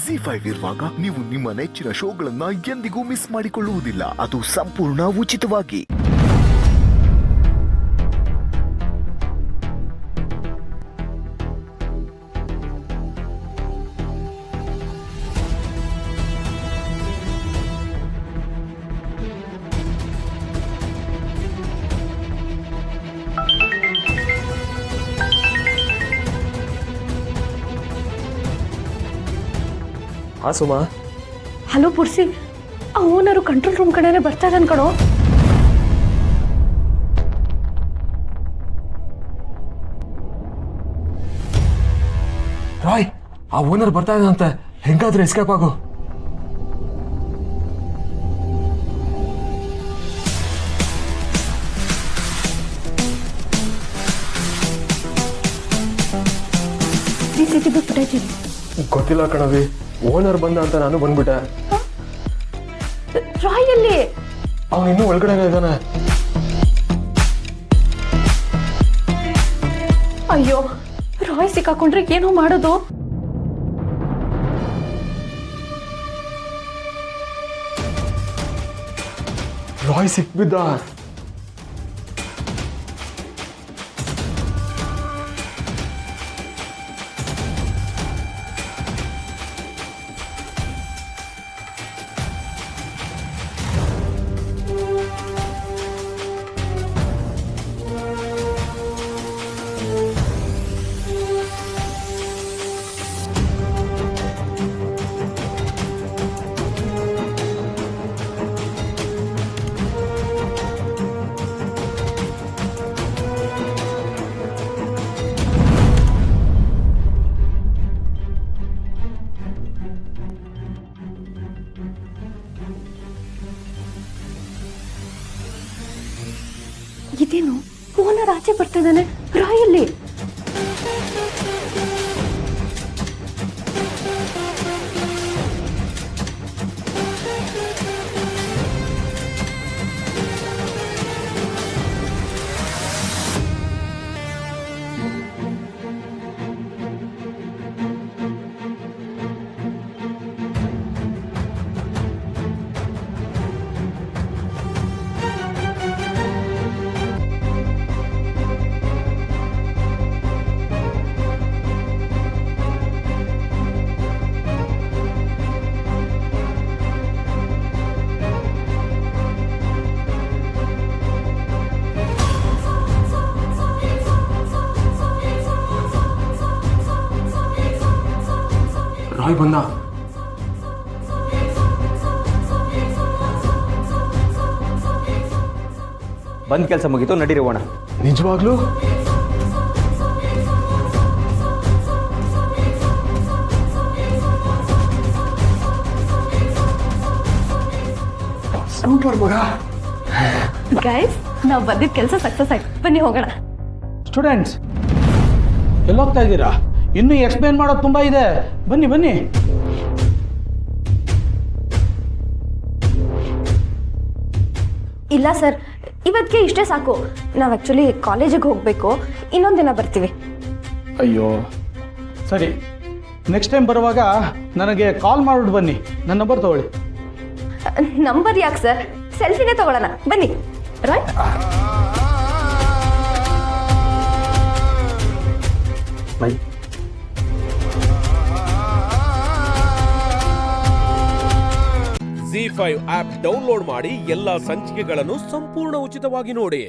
ZEE5 ಇರುವಾಗ ನೀವು ನಿಮ್ಮ ನೆಚ್ಚಿನ ಶೋಗಳನ್ನ ಎಂದಿಗೂ ಮಿಸ್ ಮಾಡಿಕೊಳ್ಳುವುದಿಲ್ಲ. ಅದು ಸಂಪೂರ್ಣ ಉಚಿತವಾಗಿ. ಹಾ ಸುಮಾ. ಹಲೋ ಪುರ್ಸಿ, ಆ ಓನರು ಕಂಟ್ರೋಲ್ ರೂಮ್ ಕಡೆನೇ ಬರ್ತಾ ಇದ್ದಾನೆ ಕಣೋ. ರಾಯ್, ಆ ಓನರ್ ಬರ್ತಾ ಇದ್ದಾನಂತೆ, ಹೆಂಗಾದ್ರೂ ಎಸ್ಕೇಪ್ ಆಗು. CCTV ಫುಟೇಜ್ ಇದೆ. ಗೊತ್ತಿಲ್ಲ ಕಣವಿ, ಓನರ್ ಬಂದ ಅಂತ ನಾನು ಬಂದ್ಬಿಟ್ಟೆ. ರಾಯ್ ಅಲ್ಲಿ ಅವನು ಇನ್ನೂ ಒಳಗಡೆನೇ ಇದ್ದಾನೆ. ಅಯ್ಯೋ, ರಾಯ್ ಸಿಕ್ಕಾಕೊಂಡ್ರೆ ಏನೋ ಮಾಡೋದು. ರಾಯ್ ಸಿಕ್ಬಿದ್ದ. ಇದೇನು, ಓನರ್ ಆಚೆ ಬರ್ತಾ ಇದ್ದಾನೆ. ರಾಯ್ ಅಲ್ಲಿ ರಾಯ್ ಬಂದ. ಬಂದ್ ಕೆಲಸ ಮುಗೀತು, ನಡೀರೋಣ. ನಿಜವಾಗ್ಲೂ? ಸೂಪರ್ ಮಗ. ಗೈಸ್, ನಾವು ಬಂದಿದ್ದ ಕೆಲಸ ಸಕ್ಸಸ್ ಆಯ್ತು. ಬನ್ನಿ ಹೋಗೋಣ. ಸ್ಟೂಡೆಂಟ್ಸ್, ಎಲ್ಲೋಗ್ತಾ ಇದ್ದೀರಾ? ಇನ್ನೂ ಎಕ್ಸ್ಪ್ಲೇನ್ ಮಾಡೋದು ತುಂಬ ಇದೆ. ಬನ್ನಿ ಬನ್ನಿ. ಇಲ್ಲ ಸರ್, ಇವತ್ತಿಗೆ ಇಷ್ಟೇ ಸಾಕು. ನಾವು ಆ್ಯಕ್ಚುಲಿ ಕಾಲೇಜಿಗೆ ಹೋಗಬೇಕು. ಇನ್ನೊಂದು ದಿನ ಬರ್ತೀವಿ. ಅಯ್ಯೋ ಸರಿ, ನೆಕ್ಸ್ಟ್ ಟೈಮ್ ಬರುವಾಗ ನನಗೆ ಕಾಲ್ ಮಾಡಿಬಿಟ್ಟು ಬನ್ನಿ. ನನ್ನ ನಂಬರ್ ತಗೊಳ್ಳಿ. ನಂಬರ್ ಯಾಕೆ ಸರ್? ಸೆಲ್ಫಿನೇ ತಗೊಳ್ಳೋಣ ಬನ್ನಿ. Right. By. ZEE5 app download ಮಾಡಿ ಎಲ್ಲಾ ಸಂಚಿಕೆಗಳನ್ನು ಸಂಪೂರ್ಣ ಉಚಿತವಾಗಿ ನೋಡಿ.